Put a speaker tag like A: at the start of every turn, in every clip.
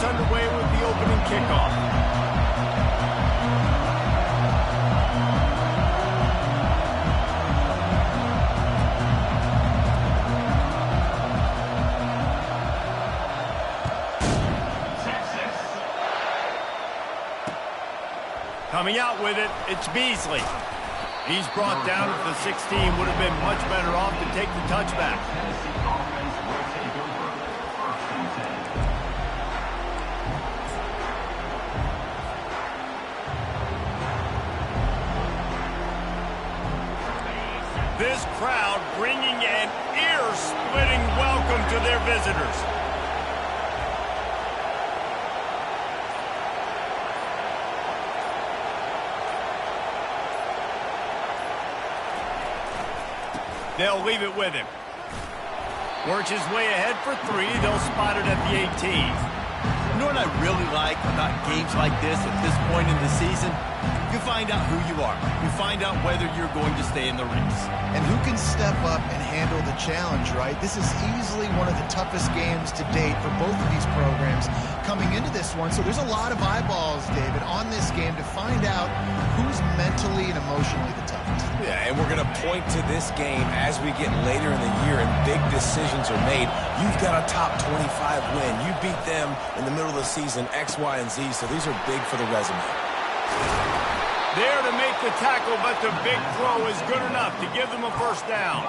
A: underway with the opening kickoff. Coming out with it, it's Beasley. He's brought down at the 16. Would have been much better off to take the touchback. This crowd bringing an ear-splitting welcome to their visitors. They'll leave it with him. Works his way ahead for 3. They'll spot it at the 18.
B: You know what I really like about games like this at this point in the season? You find out who you are. You find out whether you're going to stay in the race.
C: And who can step up and handle the challenge, right? This is easily one of the toughest games to date for both of these programs coming into this one. So there's a lot of eyeballs, David, on this game to find out who's mentally and emotionally the toughest.
D: Yeah, and we're going to point to this game as we get later in the year and big decisions are made. You've got a top 25 win. You beat them in the middle of the season, X, Y, and Z, so these are big for the resume.
A: There to make the tackle, but the big throw is good enough to give them a first down.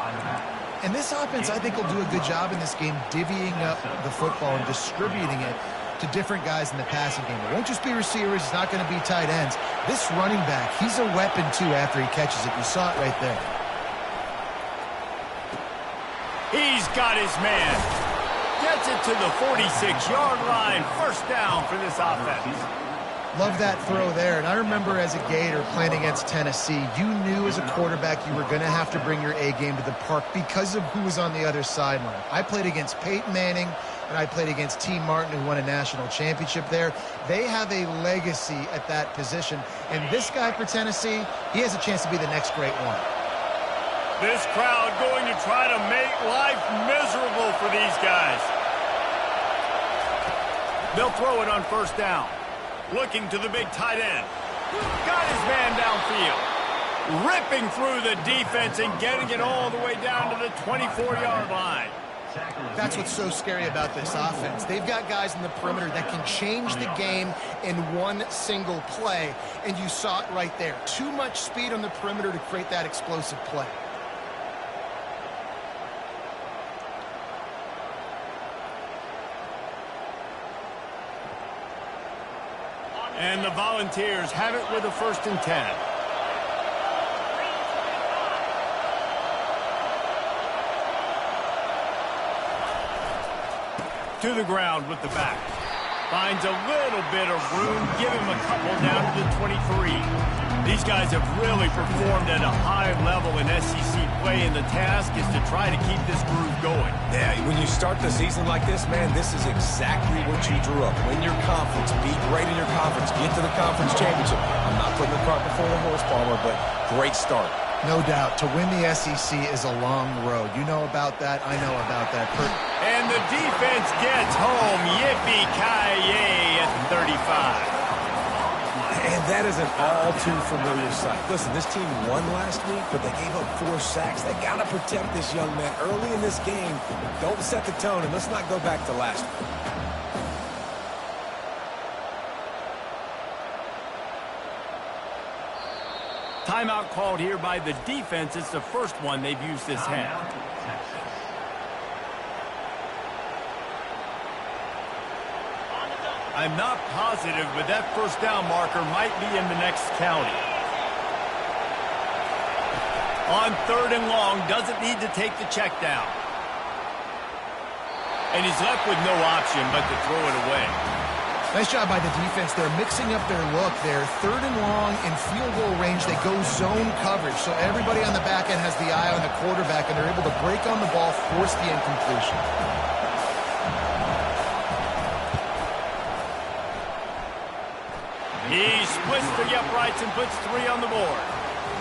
C: And this offense, I think, will do a good job in this game divvying up the football and distributing it to different guys in the passing game. It won't just be receivers. It's not going to be tight ends. This running back, he's a weapon, too, after he catches it. You saw it right there.
A: He's got his man. Gets it to the 46-yard line. First down for this offense.
C: Love that throw there. And I remember as a Gator playing against Tennessee, you knew as a quarterback you were going to have to bring your A game to the park because of who was on the other sideline. I played against Peyton Manning, and I played against T. Martin, who won a national championship there. They have a legacy at that position. And this guy for Tennessee, he has a chance to be the next great one.
A: This crowd going to try to make life miserable for these guys. They'll throw it on first down. Looking to the big tight end. Got his man downfield. Ripping through the defense and getting it all the way down to the 24-yard line.
C: That's what's so scary about this offense. They've got guys in the perimeter that can change the game in one single play, and you saw it right there. Too much speed on the perimeter to create that explosive play.
A: And the Volunteers have it with a 1st and 10. To the ground with the back. Finds a little bit of room. Give him a couple down to the 23. These guys have really performed at a high level in SEC play, and the task is to try to keep this groove going.
D: Yeah, when you start the season like this, man, this is exactly what you drew up. Win your conference, be great in your conference, get to the conference championship. I'm not putting the cart before the horse, Palmer, but great start.
C: No doubt. To win the SEC is a long road. You know about that. I know about that.
A: And the defense gets home. Yippee-ki-yay at the 35.
D: And that is an all-too-familiar sight. Listen, this team won last week, but they gave up 4 sacks. They got to protect this young man early in this game. Don't set the tone, and let's not go back to last week.
A: Timeout called here by the defense. It's the first one they've used this half. I'm not positive, but that first down marker might be in the next county. On 3rd and long, doesn't need to take the check down. And he's left with no option but to throw it away.
C: Nice job by the defense. They're mixing up their look there. 3rd and long in field goal range. They go zone coverage. So everybody on the back end has the eye on the quarterback, and they're able to break on the ball, force the incompletion.
A: He splits the uprights and puts 3 on the board.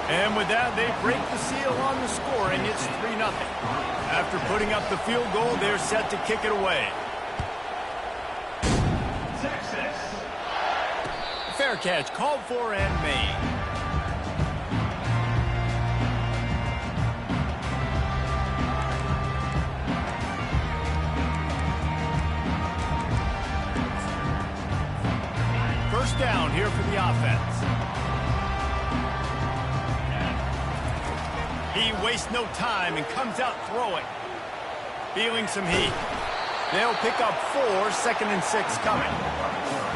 A: And with that, they break the seal on the scoring. It's 3-0. After putting up the field goal, they're set to kick it away. Fair catch called for and made. First down here for the offense. He wastes no time and comes out throwing. Feeling some heat. They'll pick up 4, 2nd and 6 coming.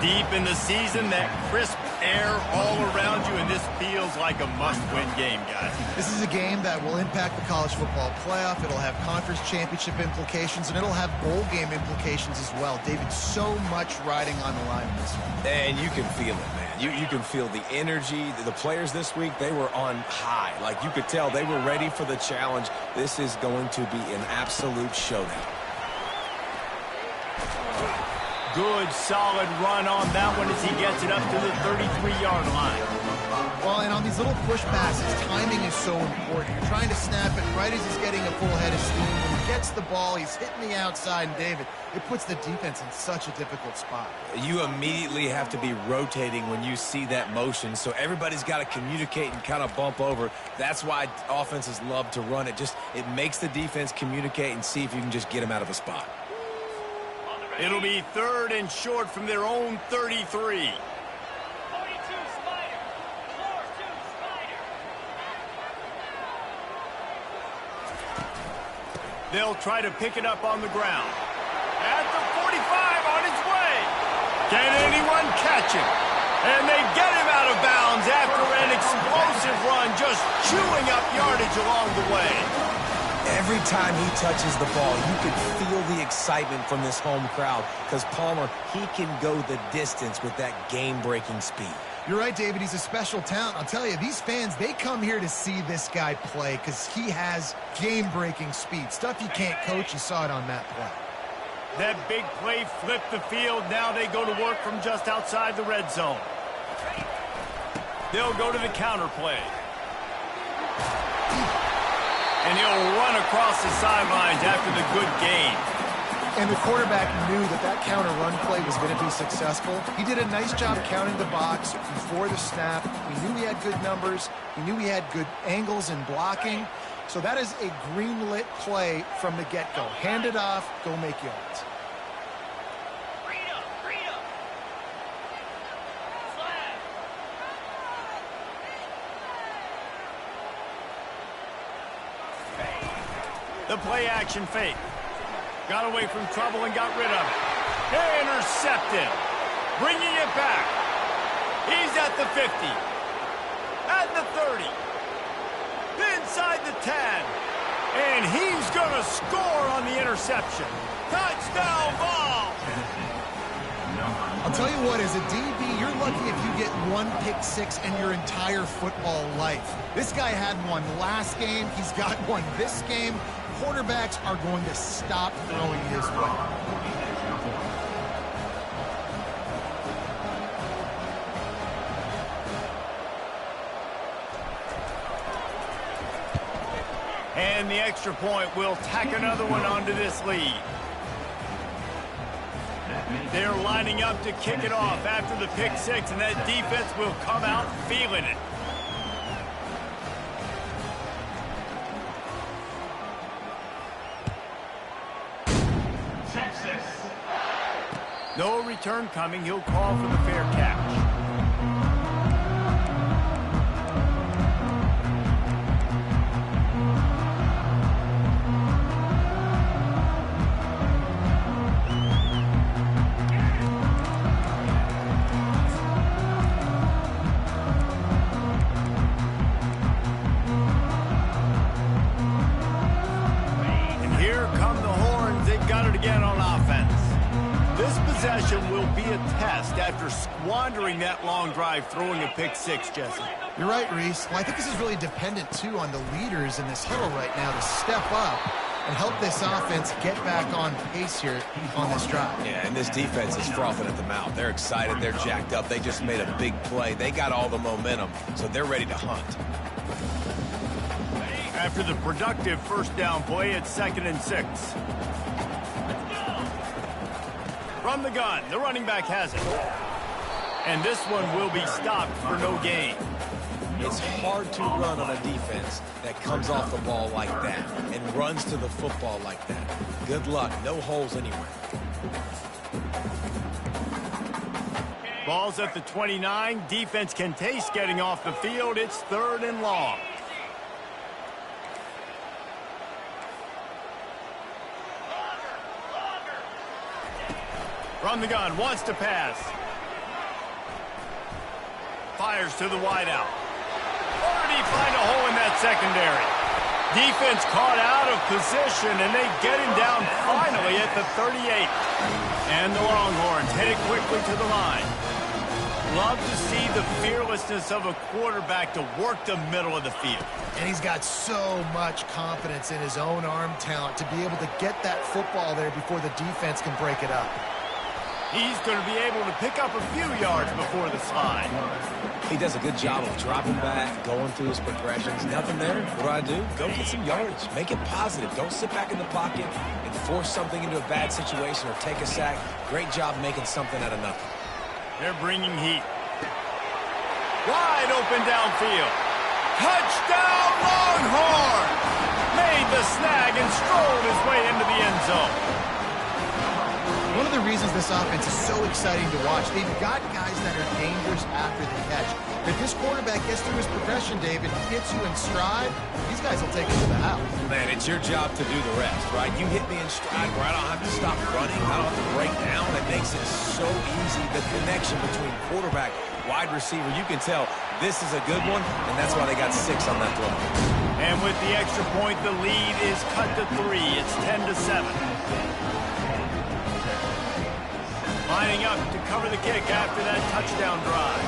A: Deep in the season, that crisp air all around you, and this feels like a must-win game, guys.
C: This is a game that will impact the college football playoff. It'll have conference championship implications, and it'll have bowl game implications as well. David, so much riding on the line in this one.
D: And you can feel it, man. You can feel the energy. The players this week, they were on high. Like, you could tell they were ready for the challenge. This is going to be an absolute showdown.
A: Good, solid run on that one as he gets it up to the 33-yard line.
C: Well, and on these little push passes, timing is so important. You're trying to snap it right as he's getting a full head of steam. When he gets the ball, he's hitting the outside, and David, it puts the defense in such a difficult spot.
D: You immediately have to be rotating when you see that motion, so everybody's got to communicate and kind of bump over. That's why offenses love to run it. It makes the defense communicate and see if you can just get them out of a spot.
A: It'll be 3rd and short from their own 33.
E: 42 Spider. 4-2 Spider.
A: They'll try to pick it up on the ground. At the 45 on his way. Can anyone catch him? And they get him out of bounds after an explosive run, just chewing up yardage along the way.
D: Every time he touches the ball, you can feel the excitement from this home crowd because Palmer, he can go the distance with that game-breaking speed.
C: You're right, David. He's a special talent. I'll tell you, these fans, they come here to see this guy play because he has game-breaking speed. Stuff you can't coach. You saw it on that play.
A: That big play flipped the field. Now they go to work from just outside the red zone. They'll go to the counter play. And he'll run across the sidelines after the good gain.
C: And the quarterback knew that counter run play was going to be successful. He did a nice job counting the box before the snap. He knew he had good numbers. He knew he had good angles and blocking. So that is a green-lit play from the get-go. Hand it off, go make yards.
A: The play-action fake. Got away from trouble and got rid of it. Intercepted. Bringing it back. He's at the 50. At the 30. Inside the 10. And he's going to score on the interception. Touchdown ball.
C: I'll tell you what, as a DB, you're lucky if you get 1 pick six in your entire football life. This guy had one last game. He's got one this game. Quarterbacks are going to stop throwing his way.
A: And the extra point will tack another one onto this lead. They're lining up to kick it off after the pick six, and that defense will come out feeling it. No return coming. He'll call for the fair catch. And here come the horns. They've got it again on offense. This possession will be a test after squandering that long drive, throwing a pick six, Jesse.
C: You're right, Reese. Well, I think this is really dependent, too, on the leaders in this huddle right now to step up and help this offense get back on pace here on this drive.
D: Yeah, and this defense is frothing at the mouth. They're excited. They're jacked up. They just made a big play. They got all the momentum, so they're ready to hunt.
A: After the productive first down play, it's 2nd and 6. From the gun, the running back has it. And this one will be stopped for no gain.
D: It's hard to run on a defense that comes off the ball like that and runs to the football like that. Good luck. No holes anywhere.
A: Ball's at the 29. Defense can taste getting off the field. It's 3rd and long. From the gun, wants to pass. Fires to the wideout. Or did he find a hole in that secondary? Defense caught out of position, and they get him down finally at the 38. And the Longhorns headed quickly to the line. Love to see the fearlessness of a quarterback to work the middle of the field.
C: And he's got so much confidence in his own arm talent to be able to get that football there before the defense can break it up.
A: He's going to be able to pick up a few yards before the slide.
D: He does a good job of dropping back, going through his progressions. Nothing there. What do? Go get some yardage. Make it positive. Don't sit back in the pocket and force something into a bad situation or take a sack. Great job making something out of nothing.
A: They're bringing heat. Wide open downfield. Touchdown Longhorn! Made the snag and strolled his way into the end zone.
C: One of the reasons this offense is so exciting to watch, they've got guys that are dangerous after the catch. If this quarterback gets through his progression, David, gets you in stride, these guys will take it to the house.
D: Man, it's your job to do the rest, right? You hit me in stride where I don't have to stop running. I don't have to break down. It makes it so easy. The connection between quarterback, wide receiver, you can tell this is a good one, and that's why they got 6 on that throw.
A: And with the extra point, the lead is cut to 3. It's 10-7. Lining up to cover the kick after that touchdown drive.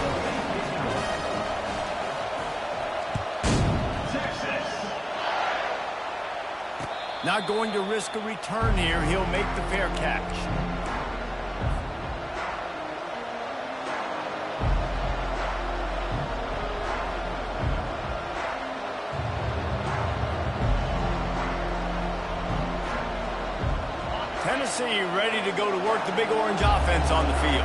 A: Not going to risk a return here. He'll make the fair catch. Tennessee ready to go to work the big orange offense on the field.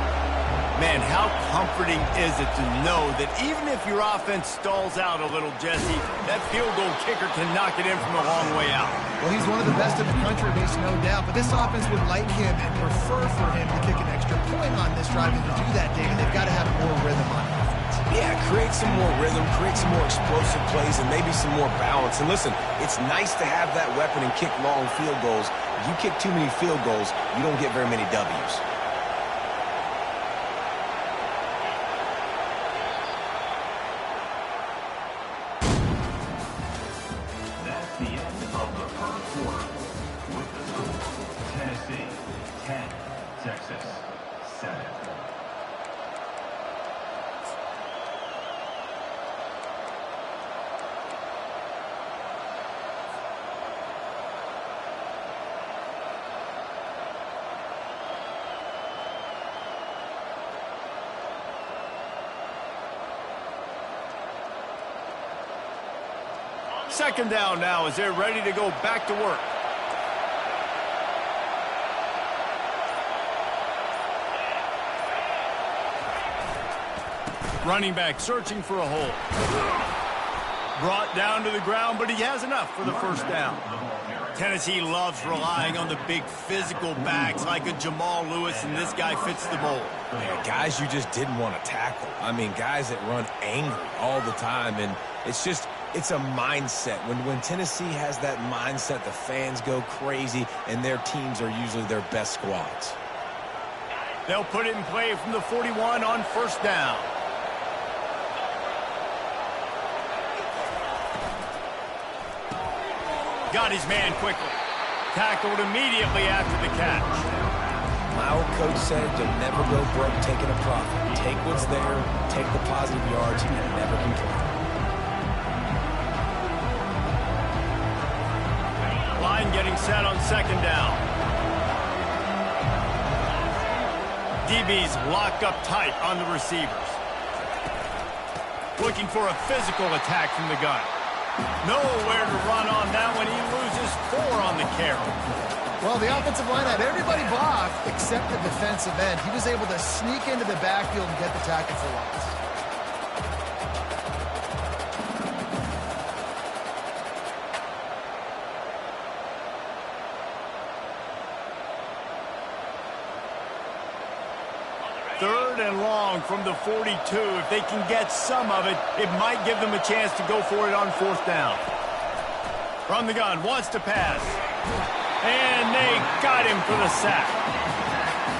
A: Man, how comforting is it to know that even if your offense stalls out a little, Jesse, that field goal kicker can knock it in from a long way out.
C: Well, he's one of the best in the country, there's no doubt, but this offense would like him and prefer for him to kick an extra point on this drive. And to do that, David, they've got to have more rhythm on offense.
D: Yeah, create some more rhythm, create some more explosive plays, and maybe some more balance. And listen, it's nice to have that weapon and kick long field goals. If you kick too many field goals, you don't get very many W's.
F: That's the end of the first quarter. With the score, Tennessee 10, Texas 7.
A: Second down now as they're ready to go back to work. Running back searching for a hole. Brought down to the ground, but he has enough for the first down. Tennessee loves relying on the big physical backs like a Jamal Lewis, and this guy fits the mold.
D: Yeah, guys you just didn't want to tackle. I mean, guys that run angry all the time, and it's a mindset. When Tennessee has that mindset, the fans go crazy, and their teams are usually their best squads.
A: They'll put it in play from the 41 on first down. Got his man quickly. Tackled immediately after the catch.
D: My old coach said you'll never go broke taking a profit. Take what's there, take the positive yards, and never complain.
A: Line getting set on second down. DBs locked up tight on the receivers. Looking for a physical attack from the gun. Nowhere to run on that one. He loses 4 on the carry.
C: Well, the offensive line had everybody blocked except the defensive end. He was able to sneak into the backfield and get the tackle for loss.
A: Third and long from the 42. If they can get some of it, it might give them a chance to go for it on fourth down. From the gun, wants to pass. And they got him for the sack.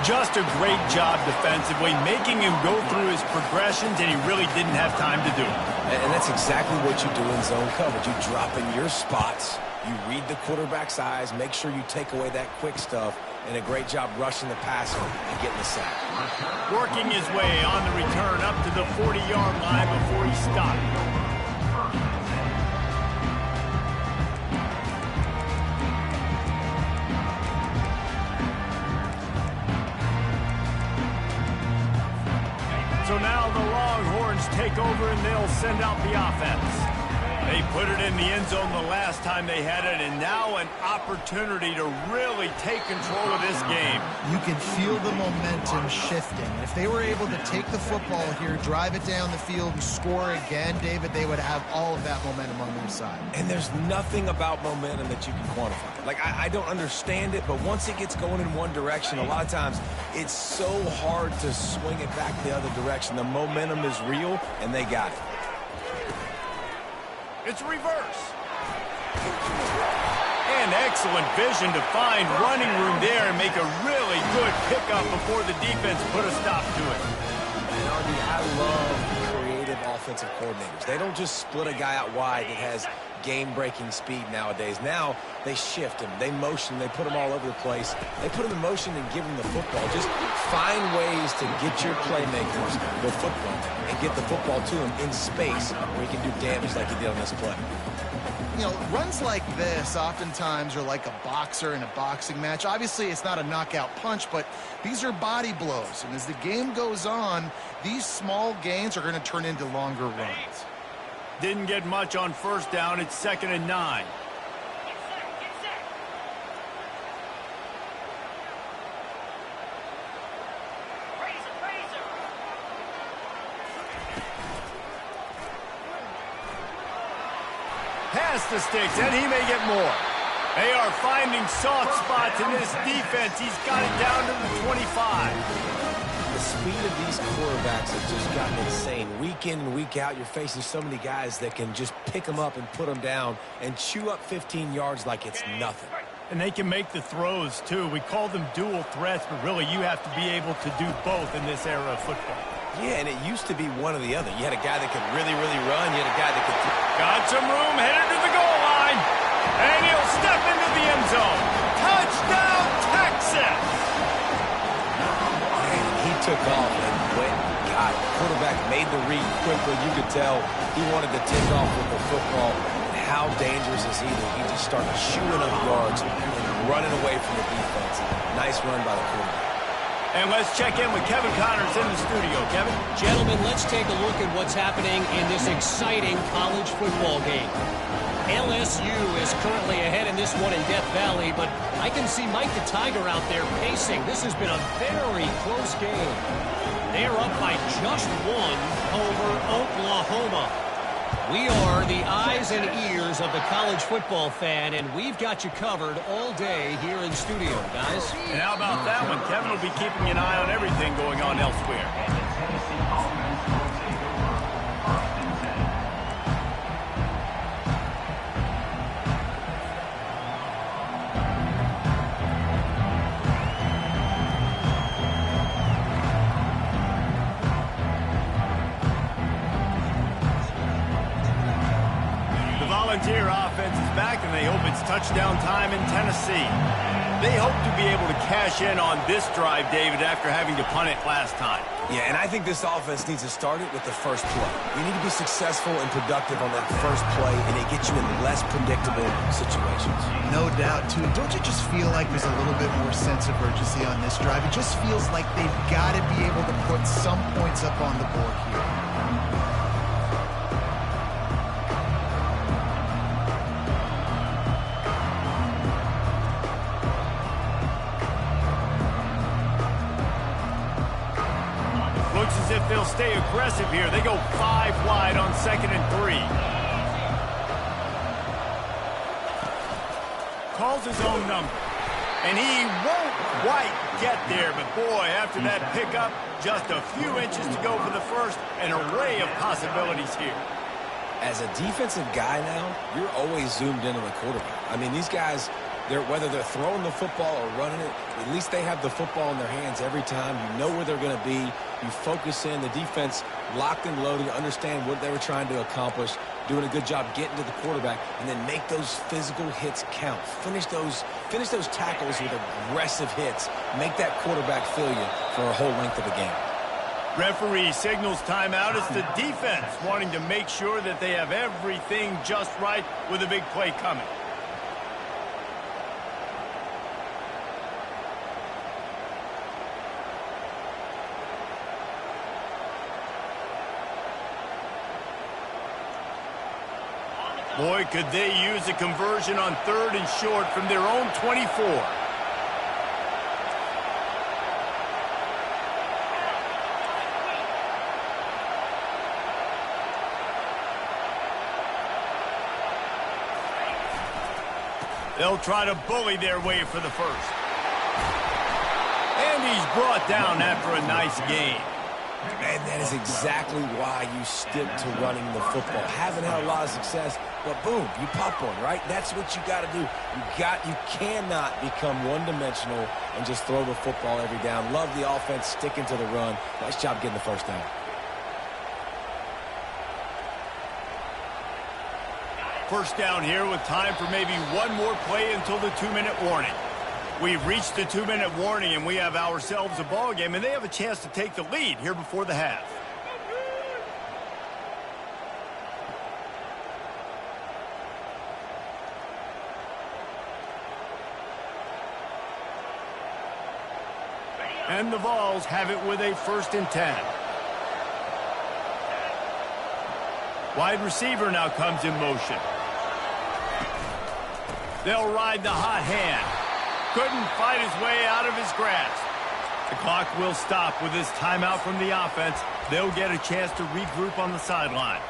A: Just a great job defensively, making him go through his progressions, and he really didn't have time to do it.
D: And that's exactly what you do in zone coverage. You drop in your spots, you read the quarterback's eyes, make sure you take away that quick stuff, and a great job rushing the passer and getting the sack.
A: Working his way on the return up to the 40-yard line before he stopped. So now the Longhorns take over and they'll send out the offense. They put it in the end zone the last time they had it, and now an opportunity to really take control of this game.
C: You can feel the momentum shifting. If they were able to take the football here, drive it down the field, and score again, David, they would have all of that momentum on their side.
D: And there's nothing about momentum that you can quantify. Like, I don't understand it, but once it gets going in one direction, a lot of times it's so hard to swing it back the other direction. The momentum is real, and they got it.
A: It's reverse. And excellent vision to find running room there and make a really good pickup before the defense put a stop to it.
D: And RD, I love creative offensive coordinators. They don't just split a guy out wide that has game-breaking speed nowadays. Now they shift him, they motion, they put him all over the place. They put him in motion and give him the football. Just find ways to get your playmakers the football and get the football to him in space where he can do damage like he did on this play.
C: You know, runs like this oftentimes are like a boxer in a boxing match. Obviously, it's not a knockout punch, but these are body blows. And as the game goes on, these small gains are going to turn into longer runs.
A: Didn't get much on first down. It's 2nd and 9. Past the sticks, and he may get more. They are finding soft spots in this defense. He's got it down to the 25.
D: The speed of these quarterbacks has just gotten insane. Week in and week out, you're facing so many guys that can just pick them up and put them down and chew up 15 yards like it's nothing.
A: And they can make the throws, too. We call them dual threats, but really you have to be able to do both in this era of football.
D: Yeah, and it used to be one or the other. You had a guy that could really, really run. You had a guy that could...
A: Got some room, headed to the goal line. And he'll step into the end zone. Touchdown, Texas!
D: And he took off and went. God, the quarterback made the read quickly. You could tell he wanted to take off with the football. And how dangerous is he that he just started shooting up yards and running away from the defense. Nice run by the quarterback.
A: And let's check in with Kevin Connors in the studio. Kevin?
G: Gentlemen, let's take a look at what's happening in this exciting college football game. LSU is currently ahead in this one in Death Valley, but I can see Mike the Tiger out there pacing. This has been a very close game. They're up by just one over Oklahoma. We are the eyes and ears of the college football fan, and we've got you covered all day here in studio, guys.
A: And how about that one? Kevin will be keeping an eye on everything going on elsewhere.
F: And the Tennessee offense will take over 1st and 10.
A: Volunteer offense is back, and they hope it's touchdown time in Tennessee. They hope to be able to cash in on this drive, David, after having to punt it last time.
D: Yeah, and I think this offense needs to start it with the first play. You need to be successful and productive on that first play, and it gets you in less predictable situations.
C: No doubt, too. Don't you just feel like there's a little bit more sense of urgency on this drive? It just feels like they've got to be able to put some points up on the board here.
A: they'll stay aggressive here. They go 5 wide on 2nd and 3. Calls his own number. And he won't quite get there, but boy, after that pickup, just a few inches to go for the first, an array of possibilities here.
D: As a defensive guy now, you're always zoomed in on the quarterback. I mean, these guys, whether they're throwing the football or running it, at least they have the football in their hands every time. You know where they're going to be. You focus in. The defense locked and loaded, understand what they were trying to accomplish, doing a good job getting to the quarterback, and then make those physical hits count. Finish those tackles with aggressive hits. Make that quarterback feel you for a whole length of the game.
A: Referee signals timeout. It's the defense wanting to make sure that they have everything just right with a big play coming. Boy, could they use a conversion on 3rd and short from their own 24. They'll try to bully their way for the first. And he's brought down after a nice gain.
D: And that is exactly why you stick to running the football. Haven't had a lot of success, but boom, you pop one, right? That's what you got to do. You cannot become one-dimensional and just throw the football every down. Love the offense sticking to the run. Nice job getting the first down.
A: First down here with time for maybe one more play until the 2-minute warning. We've reached the 2-minute warning, and we have ourselves a ball game, and they have a chance to take the lead here before the half. And the Vols have it with a 1st and 10. Wide receiver now comes in motion. They'll ride the hot hand. Couldn't fight his way out of his grasp. The clock will stop with this timeout from the offense. They'll get a chance to regroup on the sideline.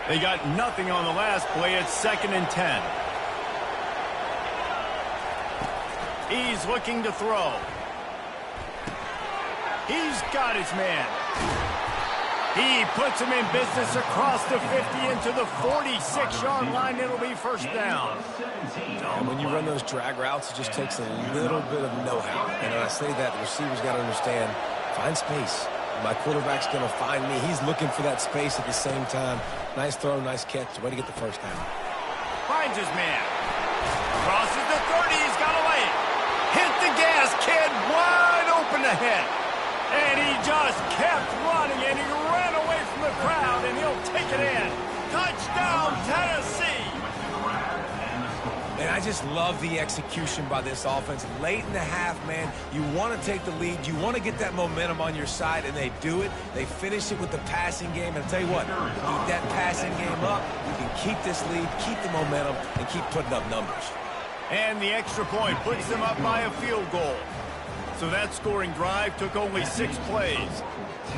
A: They got nothing on the last play. It's 2nd and 10. He's looking to throw. He's got his man. He puts him in business across the 50 into the 46-yard line. It'll be 1st down.
D: And when you run those drag routes, it just takes a little bit of know-how. And when I say that, the receiver's got to understand, find space. My quarterback's going to find me. He's looking for that space at the same time. Nice throw, nice catch. Way to get the first down.
A: Finds his man. Crosses the 30. He's got to lay it. Hit the gas, kid. Wide open ahead. And he just kept running, and he ran away from the crowd, and he'll take it in. Touchdown, Tennessee.
D: And I just love the execution by this offense. Late in the half, man, you want to take the lead. You want to get that momentum on your side, and they do it. They finish it with the passing game. And I'll tell you what, keep that passing game up. You can keep this lead, keep the momentum, and keep putting up numbers.
A: And the extra point puts them up by a field goal. So that scoring drive took only 6 plays.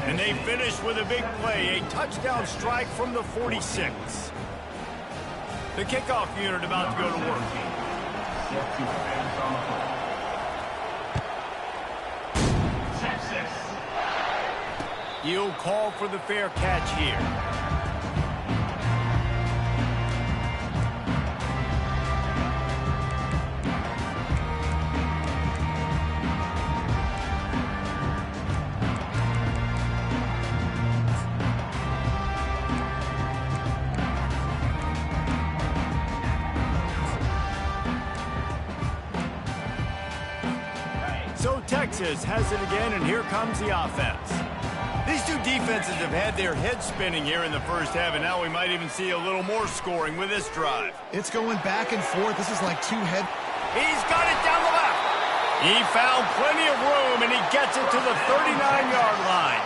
A: And they finished with a big play, a touchdown strike from the 46. The kickoff unit about to go to work. You'll call for the fair catch here. So Texas has it again, and here comes the offense. These two defenses have had their heads spinning here in the first half, and now we might even see a little more scoring with this drive.
C: It's going back and forth. This is like two head.
A: He's got it down the left. He found plenty of room, and he gets it to the 39-yard line.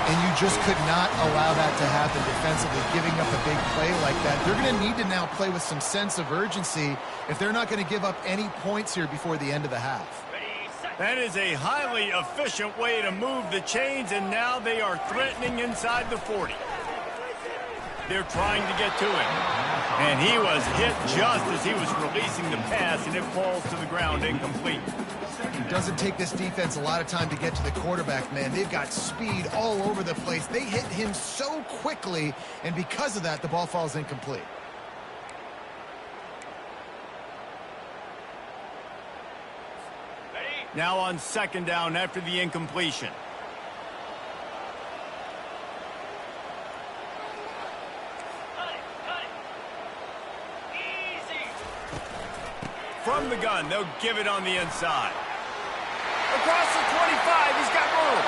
C: And you just could not allow that to happen defensively, giving up a big play like that. They're going to need to now play with some sense of urgency if they're not going to give up any points here before the end of the half.
A: That is a highly efficient way to move the chains, and now they are threatening inside the 40. They're trying to get to him. And he was hit just as he was releasing the pass, and it falls to the ground incomplete.
C: It doesn't take this defense a lot of time to get to the quarterback, man. They've got speed all over the place. They hit him so quickly, and because of that, the ball falls incomplete.
A: Now on second down after the incompletion. From the gun, they'll give it on the inside. Across the 25, he's got room.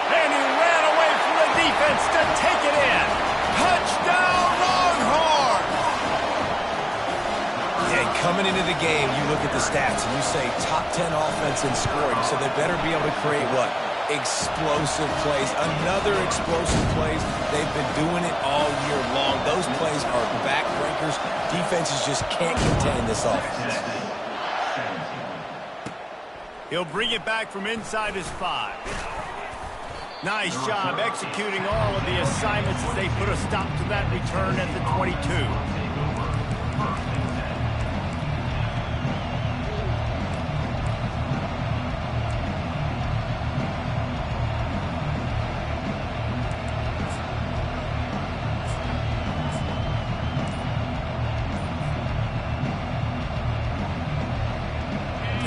A: And he ran away from the defense to take it in. Touchdown, Longhorns!
D: Yeah, coming into the game, you look at the stats and you say top 10 offense in scoring, so they better be able to create what? Explosive plays. Another explosive plays. They've been doing it all year long. Those plays are backbreakers. Defenses just can't contain this offense.
A: He'll bring it back from inside his 5. Nice job executing all of the assignments as they put a stop to that return at the 22.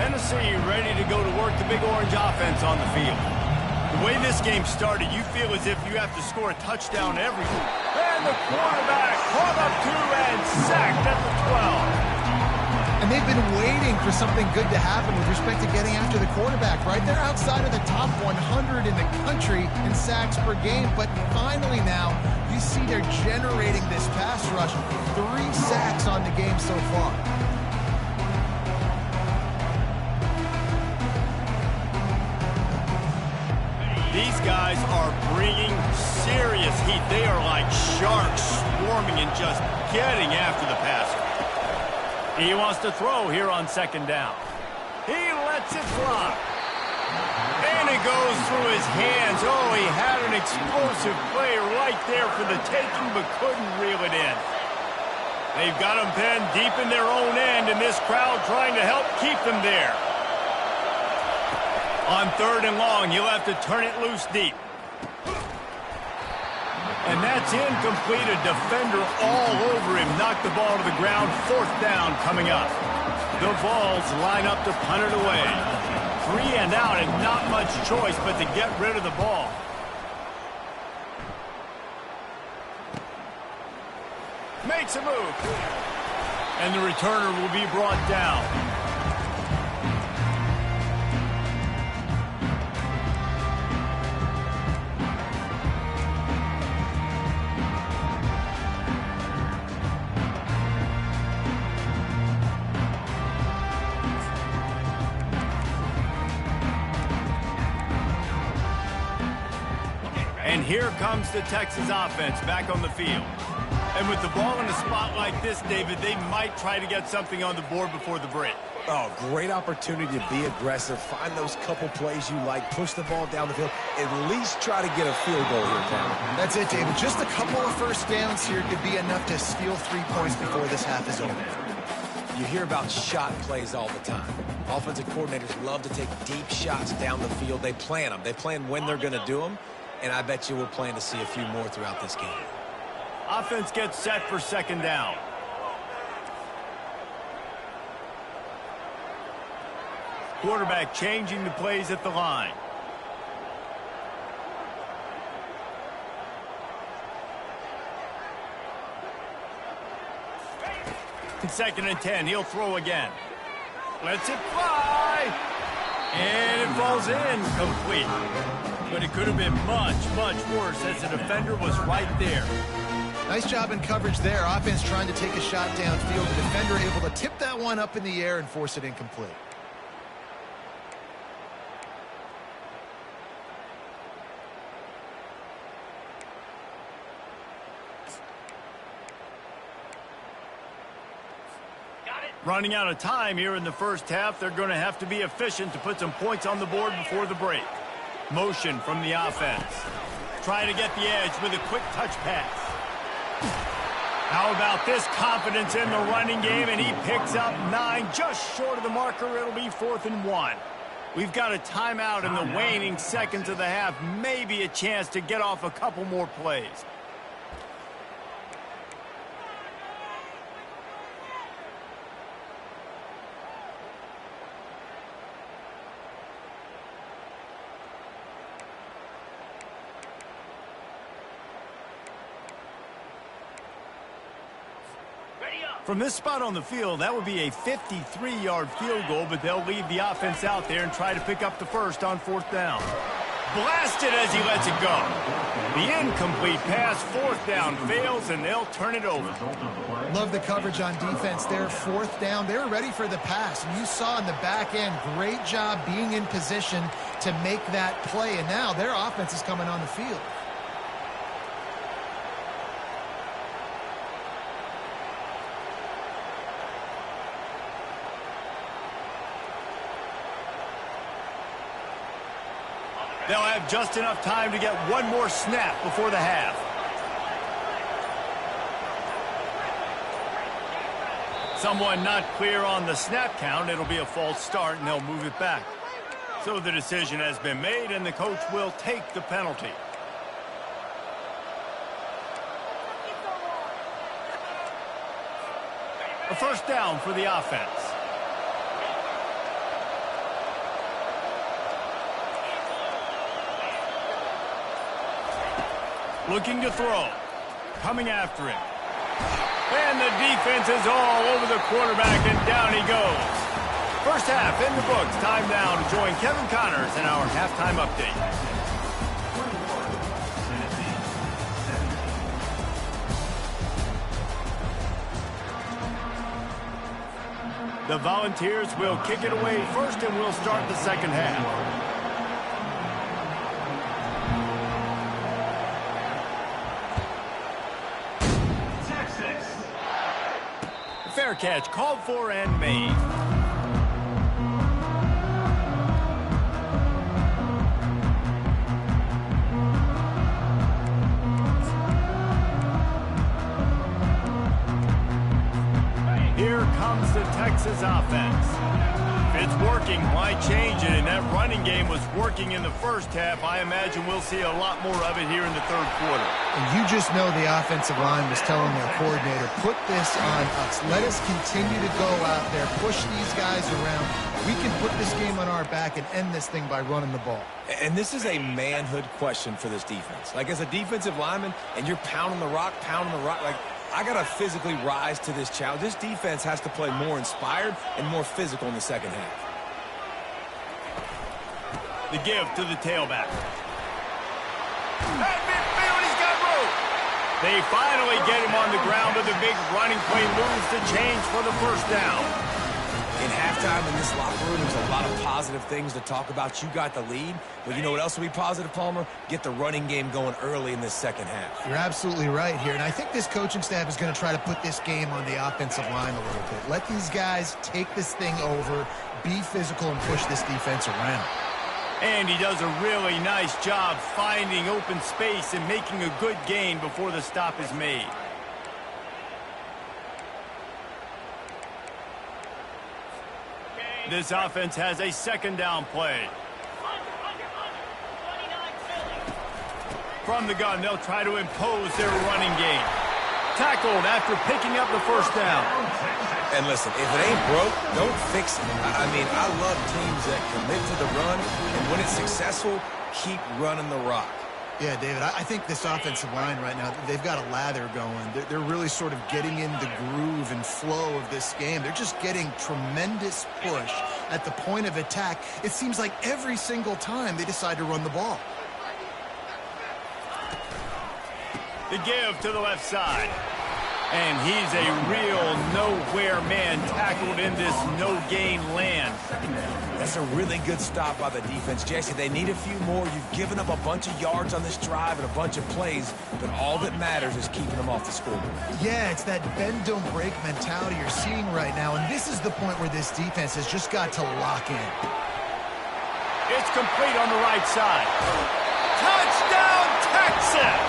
A: Tennessee ready to go to work the Big Orange offense on the field. The way this game started, you feel as if you have to score a touchdown every week. And the quarterback caught up to and sacked at the 12.
C: And they've been waiting for something good to happen with respect to getting after the quarterback, right? They're outside of the top 100 in the country in sacks per game, but finally now you see they're generating this pass rush. 3 sacks on the game so far.
A: These guys are bringing serious heat. They are like sharks swarming and just getting after the passer. He wants to throw here on second down. He lets it fly. And it goes through his hands. Oh, he had an explosive play right there for the taking, but couldn't reel it in. They've got him pinned deep in their own end, and this crowd trying to help keep them there. On third and long, he'll have to turn it loose deep. And that's incomplete. A defender all over him. Knocked the ball to the ground. Fourth down coming up. The Vols line up to punt it away. 3 and out and not much choice but to get rid of the ball. Makes a move. And the returner will be brought down. And here comes the Texas offense back on the field. And with the ball in a spot like this, David, they might try to get something on the board before the break.
D: Oh, great opportunity to be aggressive. Find those couple plays you like. Push the ball down the field. At least try to get a field goal here, Cameron.
C: That's it, David. Just a couple of first downs here could be enough to steal 3 points before this half is over.
D: You hear about shot plays all the time. Offensive coordinators love to take deep shots down the field. They plan them. They plan when they're going to do them. And I bet you we'll plan to see a few more throughout this game.
A: Offense gets set for second down. Quarterback changing the plays at the line. Second and 10, he'll throw again. Lets it fly. And it falls in complete. But it could have been much, much worse as the defender was right there.
C: Nice job in coverage there. Offense trying to take a shot downfield. The defender able to tip that one up in the air and force it incomplete.
A: Running out of time here in the first half, they're going to have to be efficient to put some points on the board before the break. Motion from the offense. Trying to get the edge with a quick touch pass. How about this confidence in the running game, and he picks up 9, just short of the marker. It'll be 4th and 1. We've got a timeout in the waning seconds of the half, maybe a chance to get off a couple more plays. From this spot on the field, that would be a 53-yard field goal, but they'll leave the offense out there and try to pick up the first on 4th down. Blasted as he lets it go. The incomplete pass, 4th down, fails, and they'll turn it over.
C: Love the coverage on defense there. 4th down, they were ready for the pass. And you saw in the back end, great job being in position to make that play. And now their offense is coming on the field.
A: They'll have just enough time to get one more snap before the half. Someone not clear on the snap count. It'll be a false start, and they'll move it back. So the decision has been made, and the coach will take the penalty. A first down for the offense. Looking to throw. Coming after him. And the defense is all over the quarterback, and down he goes. First half in the books. Time now to join Kevin Connors in our halftime update. The Volunteers will kick it away first, and we'll start the second half. Fair catch, called for and made. Here comes the Texas offense. If it's working, why change it? And that running game was working in the first half. I imagine we'll see a lot more of it here in the third quarter.
C: And you just know the offensive line was telling their coordinator, put this on us. Let us continue to go out there, push these guys around. We can put this game on our back and end this thing by running the ball.
D: And this is a manhood question for this defense. Like, as a defensive lineman, and you're pounding the rock, like, I got to physically rise to this challenge. This defense has to play more inspired and more physical in the second half.
A: The give to the tailback. At midfield, he's got room. They finally get him on the ground, but the big running play moves the chains for the first down.
D: In halftime in this locker room, there's a lot of positive things to talk about. You got the lead, but you know what else will be positive, Palmer? Get the running game going early in this second half.
C: You're absolutely right here, and I think this coaching staff is going to try to put this game on the offensive line a little bit. Let these guys take this thing over, be physical, and push this defense around.
A: And he does a really nice job finding open space and making a good gain before the stop is made. This offense has a second down play. From the gun, they'll try to impose their running game. Tackled after picking up the first down.
D: And listen, if it ain't broke, don't fix it. I mean, I love teams that commit to the run, and when it's successful, keep running the rock.
C: Yeah, David, I think this offensive line right now, they've got a lather going. They're really sort of getting in the groove and flow of this game. They're just getting tremendous push at the point of attack. It seems like every single time they decide to run the ball.
A: The give to the left side. And he's a real nowhere man tackled in this no-gain land.
D: That's a really good stop by the defense, Jesse. They need a few more. You've given up a bunch of yards on this drive and a bunch of plays, but all that matters is keeping them off the scoreboard.
C: Yeah, it's that bend, don't break mentality you're seeing right now, and this is the point where this defense has just got to lock in.
A: It's complete on the right side. Touchdown, Texas!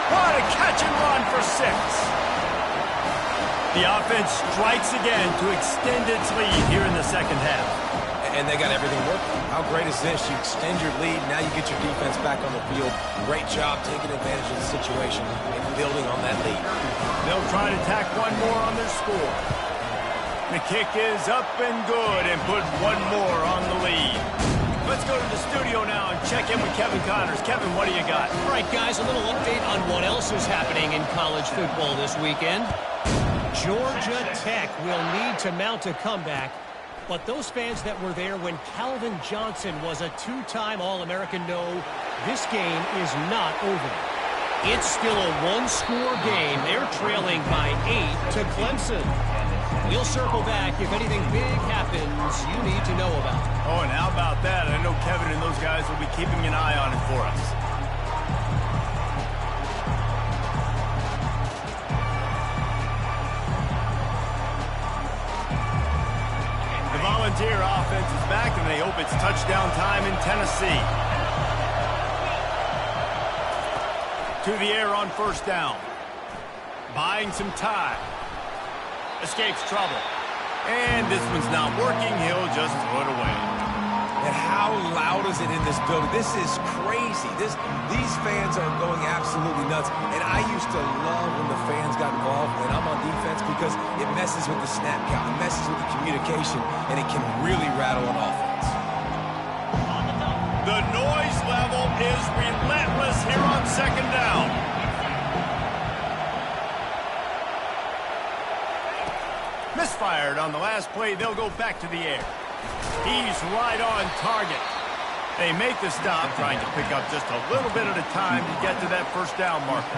A: What a catch and run for 6. The offense strikes again to extend its lead here in the second half.
D: And they got everything working. How great is this? You extend your lead, now you get your defense back on the field. Great job taking advantage of the situation and building on that lead.
A: They'll try to tack one more on their score. The kick is up and good and put one more on the lead. Let's go to the studio now and check in with Kevin Connors. Kevin, what do you got?
G: All right, guys, a little update on what else is happening in college football this weekend. Georgia Tech will need to mount a comeback, but those fans that were there when Calvin Johnson was a two-time All-American know this game is not over. It's still a one-score game. They're trailing by 8 to Clemson. We'll circle back if anything big happens you need to know about.
A: Oh, and how about that? I know Kevin and those guys will be keeping an eye on it for us. Volunteer offense is back, and they hope it's touchdown time in Tennessee. To the air on first down. Buying some time. Escapes trouble. And this one's not working. He'll just throw it away.
D: And how loud is it in this building? This is crazy. These fans are going absolutely nuts. And I used to love when the fans got involved when I'm on defense because it messes with the snap count. It messes with the communication, and it can really rattle an offense.
A: The noise level is relentless here on second down. Misfired on the last play. They'll go back to the air. He's right on target. They make the stop, trying to pick up just a little bit at a time to get to that first down marker.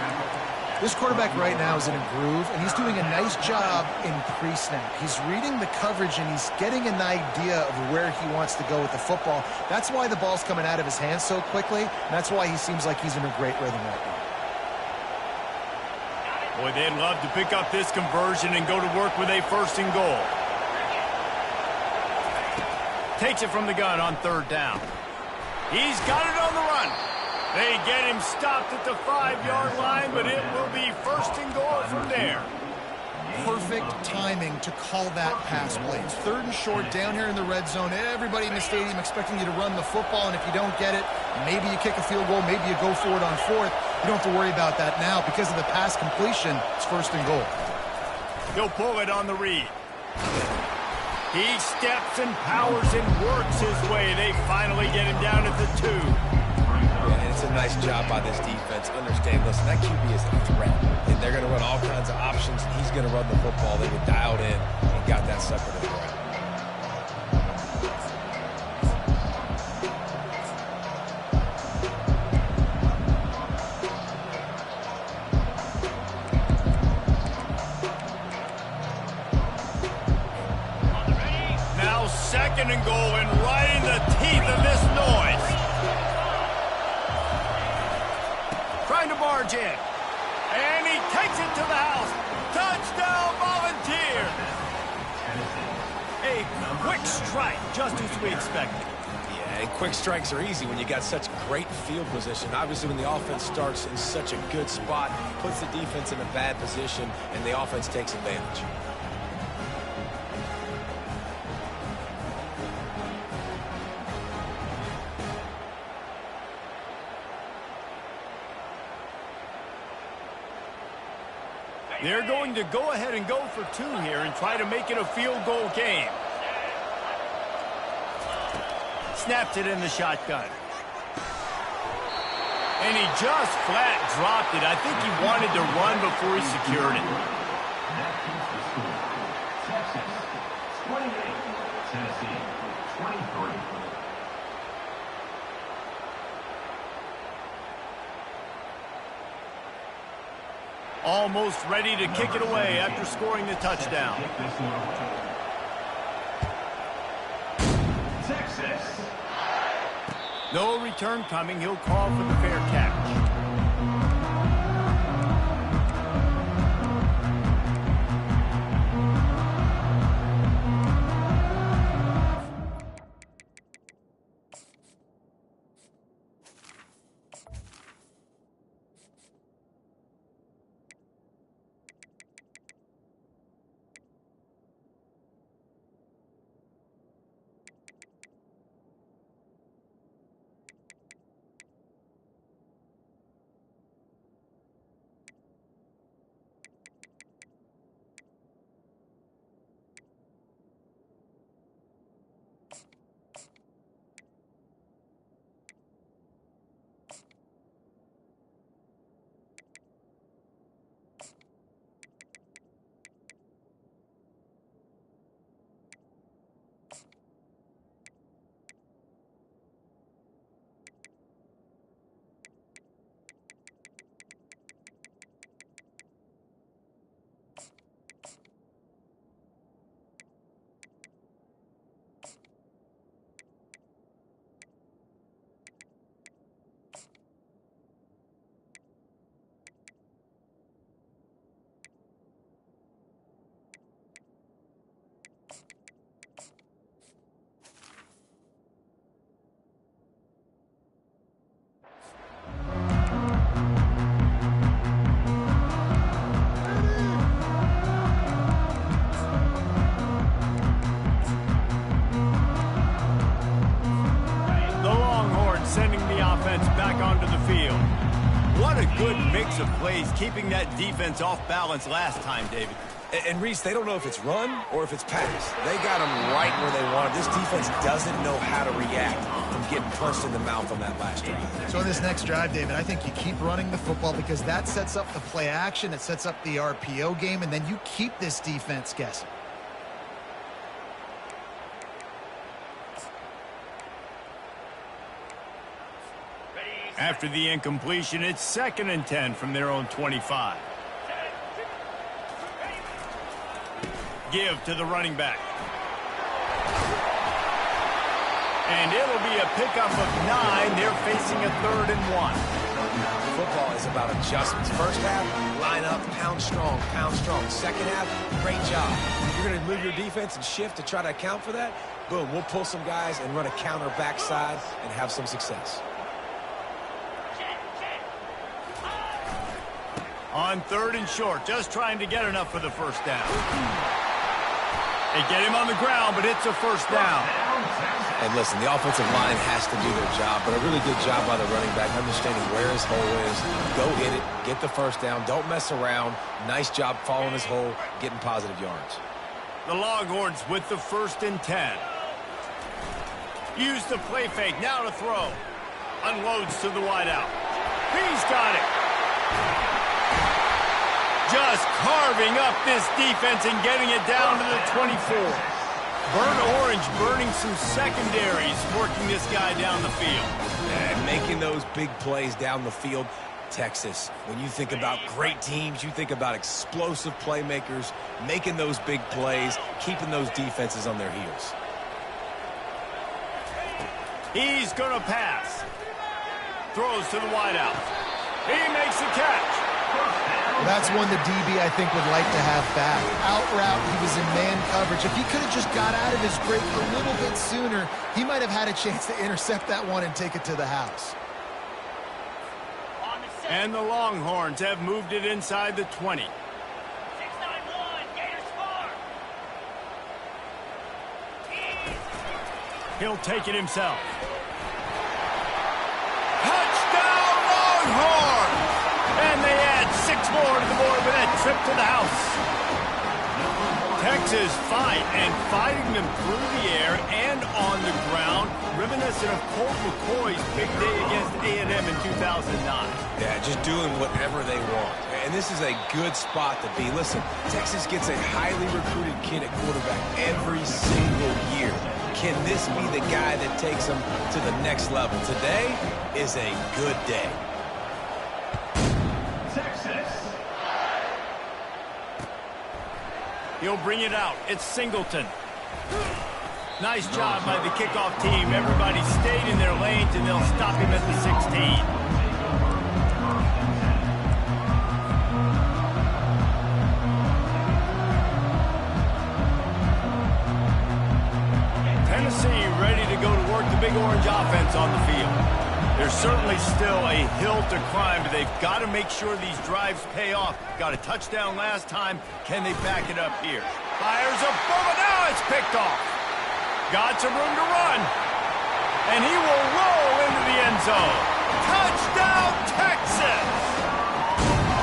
C: This quarterback right now is in a groove, and he's doing a nice job in pre-snap. He's reading the coverage, and he's getting an idea of where he wants to go with the football. That's why the ball's coming out of his hands so quickly, and that's why he seems like he's in a great rhythm right now.
A: Boy, they'd love to pick up this conversion and go to work with a first and goal. Takes it from the gun on third down. He's got it on the run. They get him stopped at the 5-yard line, but it will be first and goal from there.
C: Perfect timing to call that pass play. It's third and short down here in the red zone. Everybody in the stadium expecting you to run the football, and if you don't get it, maybe you kick a field goal, maybe you go for it on fourth. You don't have to worry about that now. Because of the pass completion, it's first and goal.
A: He'll pull it on the read. He steps and powers and works his way. They finally get him down at the 2.
D: And it's a nice job by this defense. Understand, listen, that QB is a threat. And they're going to run all kinds of options. He's going to run the football. They were dialed in and got that sucker to the ground.
A: Second and goal, and right in the teeth of this noise. Trying to barge in. And he takes it to the house. Touchdown, Volunteer. A quick strike, just as we expected.
D: Yeah, and quick strikes are easy when you got such great field position. Obviously, when the offense starts in such a good spot, puts the defense in a bad position, and the offense takes advantage.
A: They're going to go ahead and go for 2 here and try to make it a field goal game. Snapped it in the shotgun. And he just flat dropped it. I think he wanted to run before he secured it.
F: Texas 28, Tennessee 23.
A: Almost ready to kick it away after scoring the touchdown.
F: Texas.
A: No return coming. He'll call for the fair catch. Back onto the field. What a good mix of plays, keeping that defense off balance last time, David.
D: And Reese, they don't know if it's run or if it's pass. They got them right where they want it. This defense doesn't know how to react from getting punched in the mouth on that last drive.
C: So in this next drive, David, I think you keep running the football because that sets up the play action, it sets up the RPO game, and then you keep this defense guessing.
A: After the incompletion, it's 2nd and 10 from their own 25. Give to the running back. And it'll be a pickup of 9. They're facing a 3rd and 1.
D: Football is about adjustments. First half, line up, pound strong, pound strong. Second half, great job. You're going to move your defense and shift to try to account for that. Boom, we'll pull some guys and run a counter backside and have some success.
A: On 3rd and short, just trying to get enough for the first down. They get him on the ground, but it's a first down.
D: And listen, the offensive line has to do their job, but a really good job by the running back, understanding where his hole is. Go hit it, get the first down, don't mess around. Nice job following his hole, getting positive yards.
A: The Longhorns with the 1st and 10. Use the play fake, now to throw. Unloads to the wideout. He's got it. Just carving up this defense and getting it down to the 24. Burnt orange burning some secondaries, working this guy down the field.
D: And making those big plays down the field. Texas, when you think about great teams, you think about explosive playmakers, making those big plays, keeping those defenses on their heels.
A: He's going to pass. Throws to the wideout. He makes the catch.
C: That's one the DB, I think, would like to have back. Out route, he was in man coverage. If he could have just got out of his break a little bit sooner, he might have had a chance to intercept that one and take it to the house.
A: And the Longhorns have moved it inside the 20.
E: 6-9-1, Gators far.
A: He'll take it himself. Touchdown, Longhorns! And they add 6 more to the board with that trip to the house. Texas fighting them through the air and on the ground, reminiscent of Colt McCoy's big day against A&M in 2009.
D: Yeah, just doing whatever they want. And this is a good spot to be. Listen, Texas gets a highly recruited kid at quarterback every single year. Can this be the guy that takes them to the next level? Today is a good day.
A: He'll bring it out. It's Singleton. Nice job by the kickoff team. Everybody stayed in their lanes, and they'll stop him at the 16. Tennessee ready to go to work the Big Orange offense on the field. There's certainly still a hill to climb, but they've got to make sure these drives pay off. Got a touchdown last time. Can they back it up here? Fires a bullet. Now it's picked off. Got some room to run. And he will roll into the end zone. Touchdown, Texas!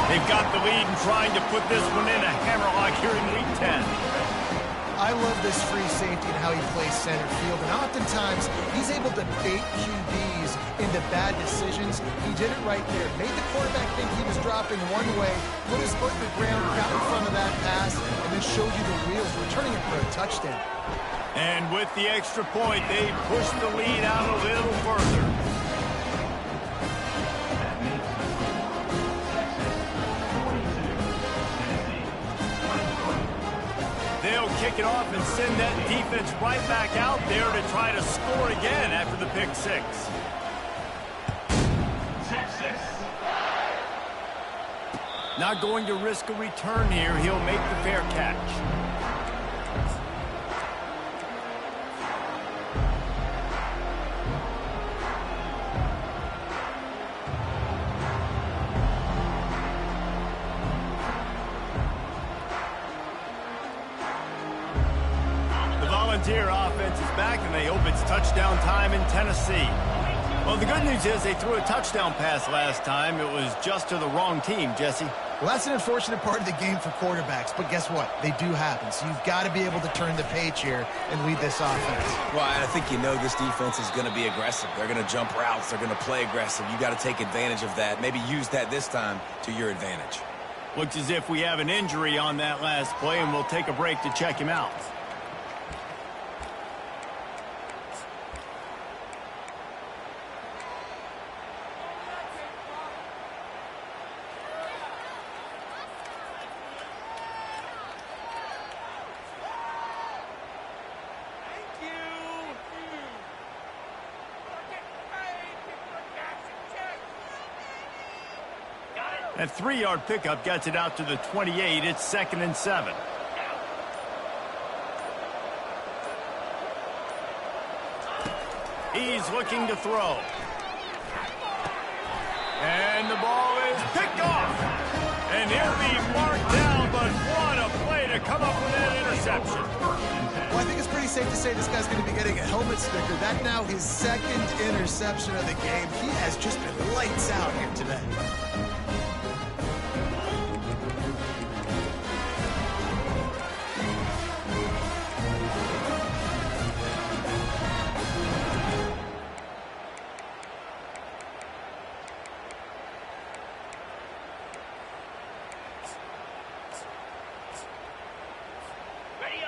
A: They've got the lead and trying to put this one in a hammerlock here in Week 10.
C: I love this free safety and how he plays center field, and oftentimes he's able to bait QBs into bad decisions. He did it right there. Made the quarterback think he was dropping one way, put his foot in the ground, got in front of that pass, and then showed you the wheels, returning it for a touchdown.
A: And with the extra point, they push the lead out a little further. They'll kick it off and send that defense right back out there to try to score again after the pick six. Not going to risk a return here. He'll make the fair catch. Volunteer offense is back, and they hope it's touchdown time in Tennessee. Well, the good news is they threw a touchdown pass last time. It was just to the wrong team, Jesse.
C: Well, that's an unfortunate part of the game for quarterbacks, but guess what? They do happen, so you've got to be able to turn the page here and lead this offense.
D: Well, I think you know this defense is going to be aggressive. They're going to jump routes. They're going to play aggressive. You got to take advantage of that. Maybe use that this time to your advantage.
A: Looks as if we have an injury on that last play, and we'll take a break to check him out. That 3-yard pickup gets it out to the 28. It's 2nd and 7. He's looking to throw. And the ball is picked off. And he'll be marked down, but what a play to come up with that interception.
C: Well, I think it's pretty safe to say this guy's going to be getting a helmet sticker. That's now his 2nd interception of the game. He has just been lights out here today.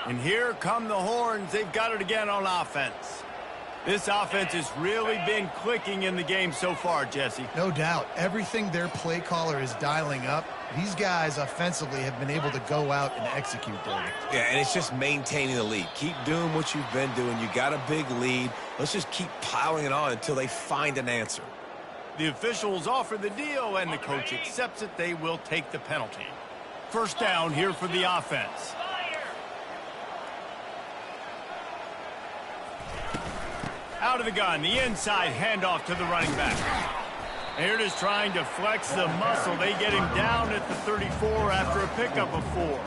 A: And here come the horns. They've got it again on offense. This offense has really been clicking in the game so far, Jesse.
C: No doubt. Everything their play caller is dialing up, these guys offensively have been able to go out and execute, David.
D: Yeah, and it's just maintaining the lead. Keep doing what you've been doing. You got a big lead. Let's just keep piling it on until they find an answer.
A: The officials offer the deal, and the coach accepts it. They will take the penalty. First down here for the offense. Out of the gun, the inside handoff to the running back. Here it is trying to flex the muscle. They get him down at the 34 after a pickup of 4.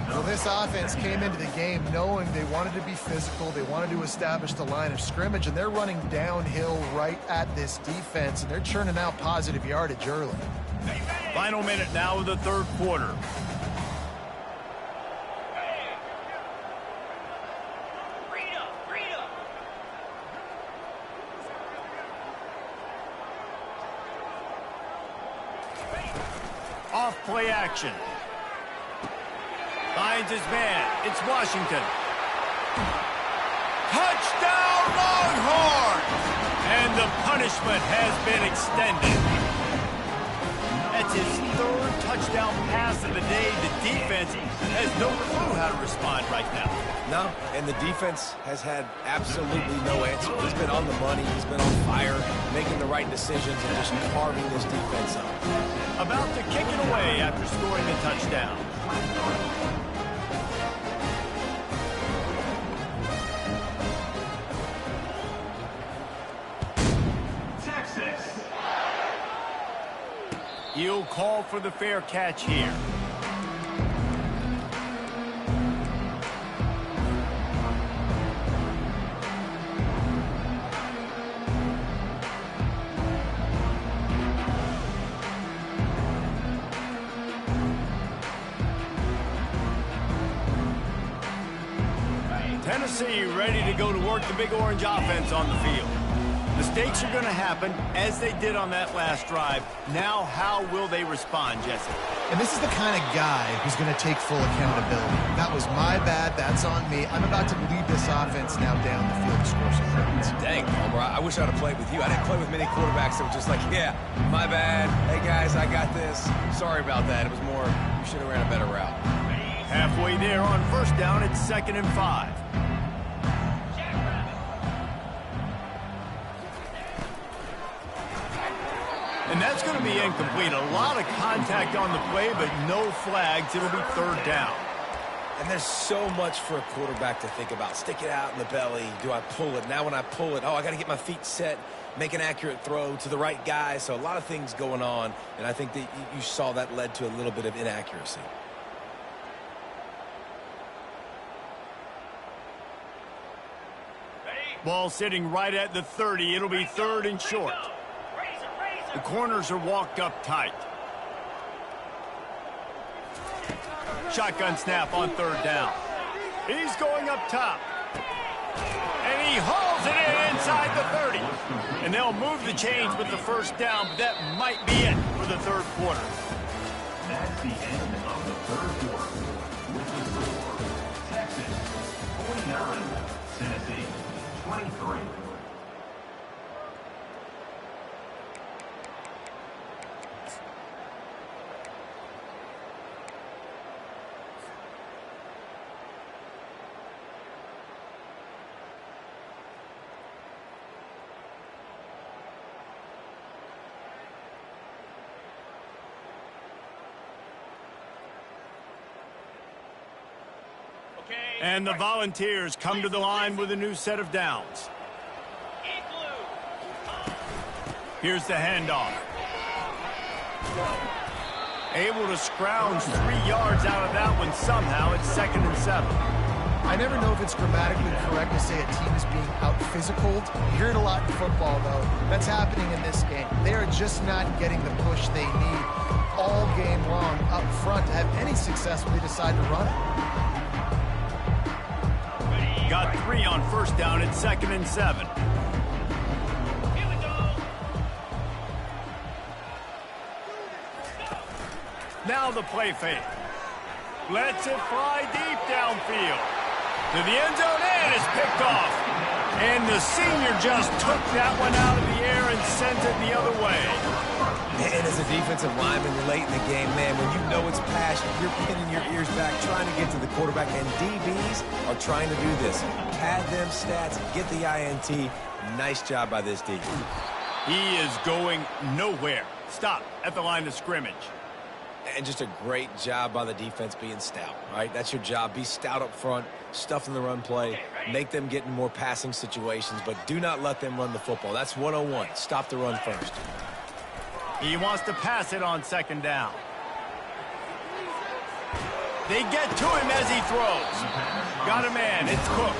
C: Well, this offense came into the game knowing they wanted to be physical. They wanted to establish the line of scrimmage, and they're running downhill right at this defense, and they're churning out positive yardage early.
A: Final minute now of the 3rd quarter. Off play action. Finds his man. It's Washington. Touchdown, Longhorns! And the punishment has been extended. That's his 3rd touchdown pass of the day. The defense has no clue how to respond right now.
D: No, and the defense has had absolutely no answer. He's been on the money. He's been on fire, making the right decisions and just carving this defense up.
A: About to kick it away after scoring a touchdown.
F: Texas.
A: He'll call for the fair catch here. Tennessee ready to go to work the Big Orange offense on the field. Mistakes are going to happen, as they did on that last drive. Now, how will they respond, Jesse?
C: And this is the kind of guy who's going to take full accountability. That was my bad. That's on me. I'm about to lead this offense now down the field to score some points.
D: Dang, Palmer, I wish I'd have played with you. I didn't play with many quarterbacks that were just like, yeah, my bad. Hey, guys, I got this. Sorry about that. It was more, you should have ran a better route.
A: Halfway there on first down, it's 2nd and 5. And that's going to be incomplete. A lot of contact on the play, but no flags. It'll be 3rd down.
D: And there's so much for a quarterback to think about. Stick it out in the belly. Do I pull it? Now when I pull it, I got to get my feet set, make an accurate throw to the right guy. So a lot of things going on, and I think that you saw that led to a little bit of inaccuracy.
A: Ball sitting right at the 30. It'll be 3rd and short. The corners are walked up tight. Shotgun snap on 3rd down. He's going up top. And he hauls it in inside the 30. And they'll move the chains with the 1st down, but that might be it for the 3rd quarter.
F: That's the end of the 3rd quarter. With the score, Texas 49, Tennessee 23.
A: And the Volunteers come to the line with a new set of downs. Here's the handoff. Able to scrounge 3 yards out of that one somehow. It's 2nd and 7.
C: I never know if it's grammatically correct to say a team is being out-physicaled. You hear it a lot in football, though. That's happening in this game. They are just not getting the push they need all game long up front to have any success when they decide to run it.
A: Got 3 on 1st down. It's 2nd and 7.
E: Here we go.
A: Now the play fake. Lets it fly deep downfield. To the end zone, and it's picked off. And the senior just took that one out of the air and sent it the other way.
D: And as a defensive lineman late in the game, man, when you know it's passion, you're pinning your ears back, trying to get to the quarterback, and DBs are trying to do this. Pad them stats, get the INT. Nice job by this D.
A: He is going nowhere. Stop at the line of scrimmage.
D: And just a great job by the defense being stout, all right? That's your job. Be stout up front, stuff in the run play, make them get in more passing situations, but do not let them run the football. That's 101. Stop the run first.
A: He wants to pass it on 2nd down. They get to him as he throws. Got a man. It's Cook.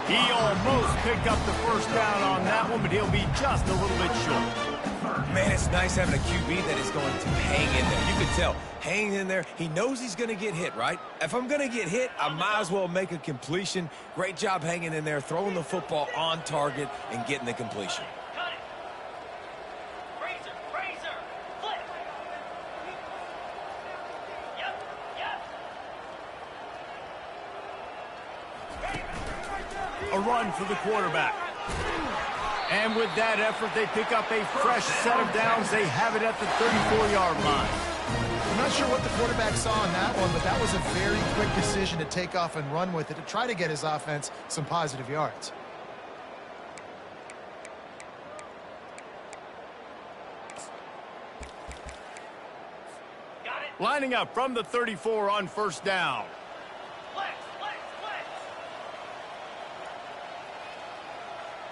A: He almost picked up the 1st down on that one, but he'll be just a little bit short.
D: Man, it's nice having a QB that is going to hang in there. You can tell, hanging in there. He knows he's going to get hit, right? If I'm going to get hit, I might as well make a completion. Great job hanging in there, throwing the football on target and getting the completion.
E: Cut it. Razor. Flip. Yep.
A: A run for the quarterback. And with that effort, they pick up a fresh set of downs. They have it at the 34-yard line.
C: I'm not sure what the quarterback saw on that one, but that was a very quick decision to take off and run with it to try to get his offense some positive yards.
E: Got it.
A: Lining up from the 34 on first down.
E: Flex, flex, flex.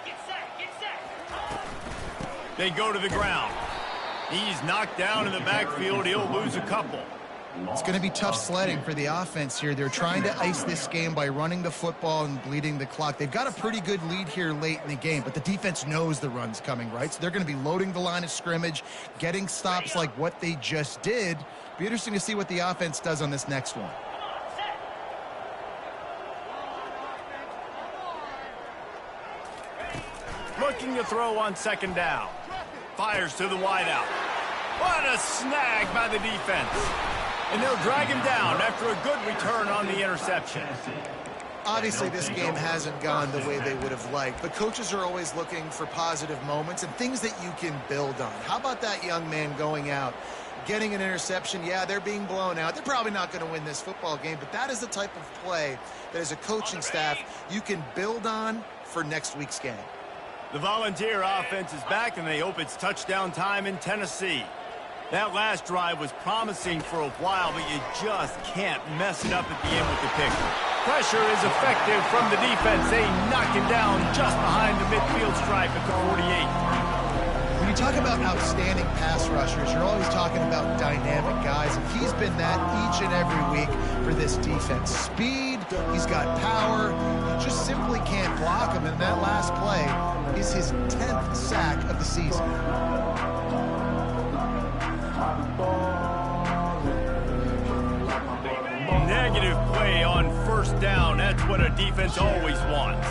E: Get set, get set.
A: They go to the ground. He's knocked down in the backfield. He'll lose a couple.
C: It's going to be tough sledding for the offense here. They're trying to ice this game by running the football and bleeding the clock. They've got a pretty good lead here late in the game, but the defense knows the run's coming, right? So they're going to be loading the line of scrimmage, getting stops like what they just did. Be interesting to see what the offense does on this next one.
A: Looking to throw on second down. Fires to the wideout. What a snag by the defense. And they'll drag him down after a good return on the interception.
C: Obviously, this game hasn't gone the way they would have liked, but coaches are always looking for positive moments and things that you can build on. How about that young man going out, getting an interception? Yeah, they're being blown out. They're probably not going to win this football game, but that is the type of play that as a coaching staff you can build on for next week's game.
A: The Volunteer offense is back, and they hope it's touchdown time in Tennessee. That last drive was promising for a while, but you just can't mess it up at the end with the pick. Pressure is effective from the defense. They knock him down just behind the midfield stripe at the 48.
C: When you talk about outstanding pass rushers, you're always talking about dynamic guys, and he's been that each and every week for this defense. Speed, he's got power, you just simply can't block him, and that last play is his 10th sack of the season.
A: Negative play on first down. That's what a defense always wants.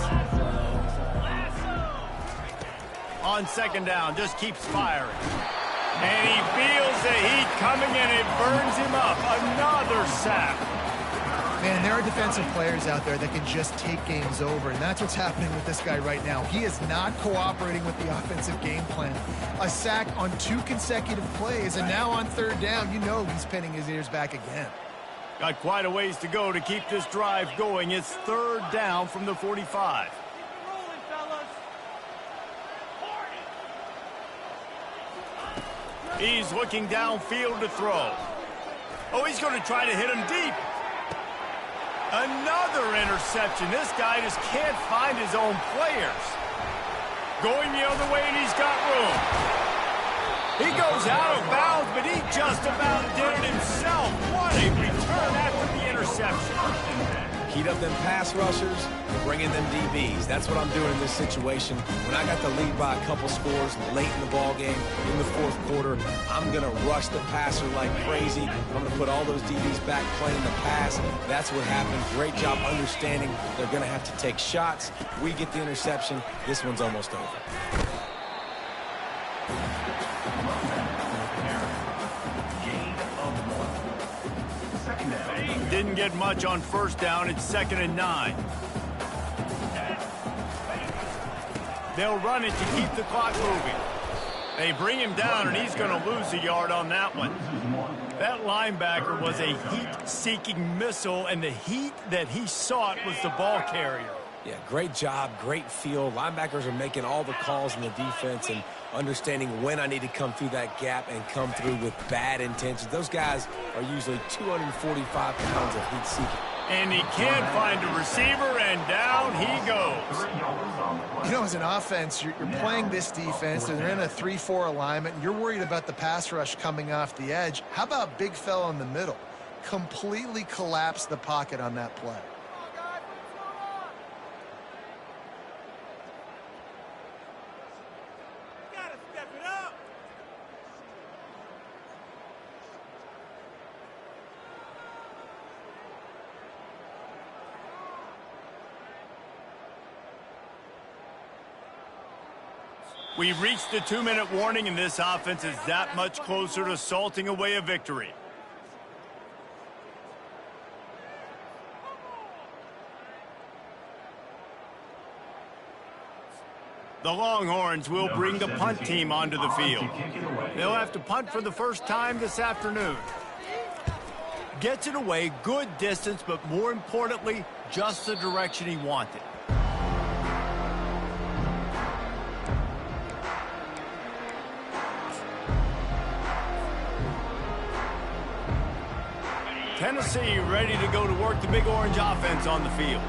A: On second down, just keeps firing. And he feels the heat coming, and it burns him up. Another sack.
C: Man, there are defensive players out there that can just take games over, and that's what's happening with this guy right now. He is not cooperating with the offensive game plan. A sack on 2 consecutive plays, and now on third down, you know he's pinning his ears back again.
A: Got quite a ways to go to keep this drive going. It's third down from the 45. He's looking downfield to throw. Oh, he's going to try to hit him deep. Another interception. This guy just can't find his own players. Going the other way, and he's got room. He goes out of bounds, but he just about did it himself. What a return after the interception.
D: Heat up them pass rushers, bring in them DBs. That's what I'm doing in this situation. When I got the lead by a couple scores late in the ball game, in the fourth quarter, I'm going to rush the passer like crazy. I'm going to put all those DBs back playing the pass. That's what happened. Great job understanding they're going to have to take shots. We get the interception. This one's almost over.
A: Didn't get much on first down. It's 2nd and 9. They'll run it to keep the clock moving. They bring him down, and he's going to lose a yard on that one. That linebacker was a heat-seeking missile, and the heat that he sought was the ball carrier.
D: Yeah, great job, great feel. Linebackers are making all the calls in the defense and understanding when I need to come through that gap and come through with bad intentions. Those guys are usually 245 pounds of heat seeking.
A: And he can't find a receiver, and down he goes.
C: You know, as an offense, you're playing this defense, and they're in a 3-4 alignment, and you're worried about the pass rush coming off the edge. How about big fella in the middle? Completely collapsed the pocket on that play.
A: We've reached the 2-minute warning, and this offense is that much closer to salting away a victory. The Longhorns will bring the punt team onto the field. They'll have to punt for the first time this afternoon.
B: Gets it away, good distance, but more importantly, just the direction he wanted.
A: Tennessee ready to go to work the Big Orange offense on the field.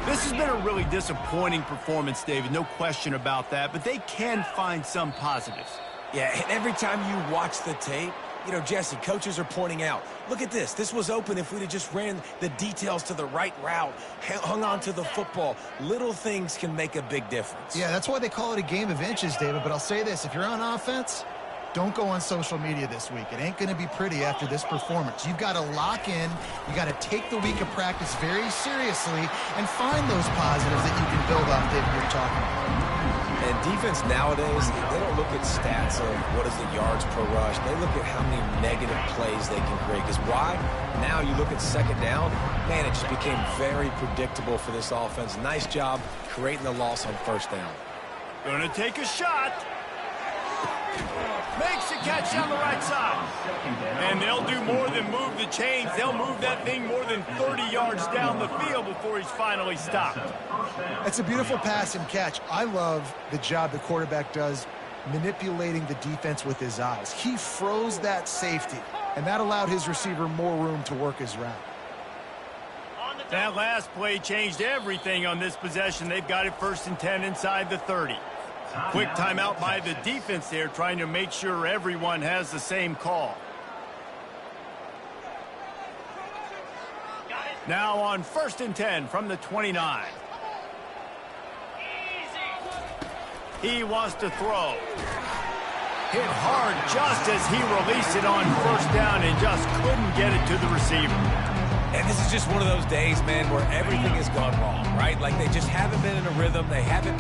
B: This has been a really disappointing performance, David, no question about that, but they can find some positives.
D: Yeah, and every time you watch the tape, you know, Jesse, coaches are pointing out, look at this. This was open if we'd have just ran the details to the right route, hung on to the football. Little things can make a big difference.
C: Yeah, that's why they call it a game of inches, David. But I'll say this, if you're on offense, don't go on social media this week. It ain't going to be pretty after this performance. You've got to lock in. You got to take the week of practice very seriously and find those positives that you can build off, David, you're talking about.
D: And defense nowadays, they don't look at stats of what is the yards per rush. They look at how many negative plays they can create. Because why? Now you look at second down, man, it just became very predictable for this offense. Nice job creating the loss on first down.
A: Gonna take a shot. Makes a catch down the right side. And they'll do more than move the chains. They'll move that thing more than 30 yards down the field before he's finally stopped.
C: It's a beautiful pass and catch. I love the job the quarterback does manipulating the defense with his eyes. He froze that safety, and that allowed his receiver more room to work his route.
A: That last play changed everything on this possession. They've got it 1st and 10 inside the 30. Quick timeout by the defense there, trying to make sure everyone has the same call. Now on 1st and 10 from the 29. He wants to throw. Hit hard just as he released it on 1st down and just couldn't get it to the receiver.
D: And this is just one of those days, man, where everything has gone wrong, right? Like they just haven't been in a rhythm. They haven't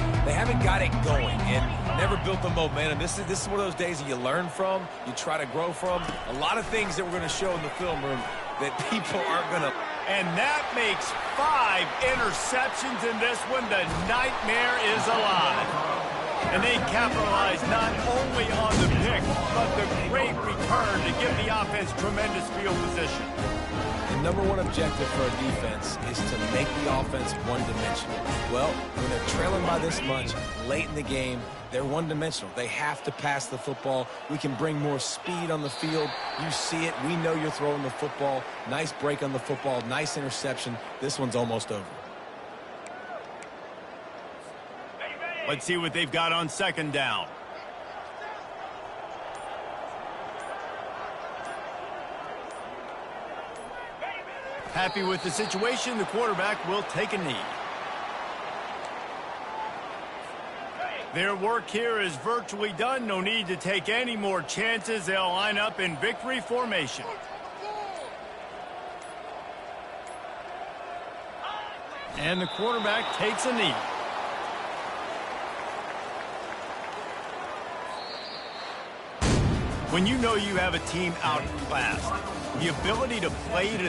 D: got it going and never built the momentum. This is one of those days that you learn from, you try to grow from. A lot of things that we're going to show in the film room that people aren't going to.
A: And that makes 5 interceptions in this one. The nightmare is alive. And they capitalize not only on the pick, but the great return to give the offense tremendous field position.
D: The number one objective for a defense is to make the offense one-dimensional. Well, when they're trailing by this much late in the game, they're one-dimensional. They have to pass the football. We can bring more speed on the field. You see it. We know you're throwing the football. Nice break on the football. Nice interception. This one's almost over.
A: Let's see what they've got on 2nd down. Happy with the situation, the quarterback will take a knee. Their work here is virtually done. No need to take any more chances. They'll line up in victory formation. And the quarterback takes a knee. When you know you have a team outclassed, the ability to play to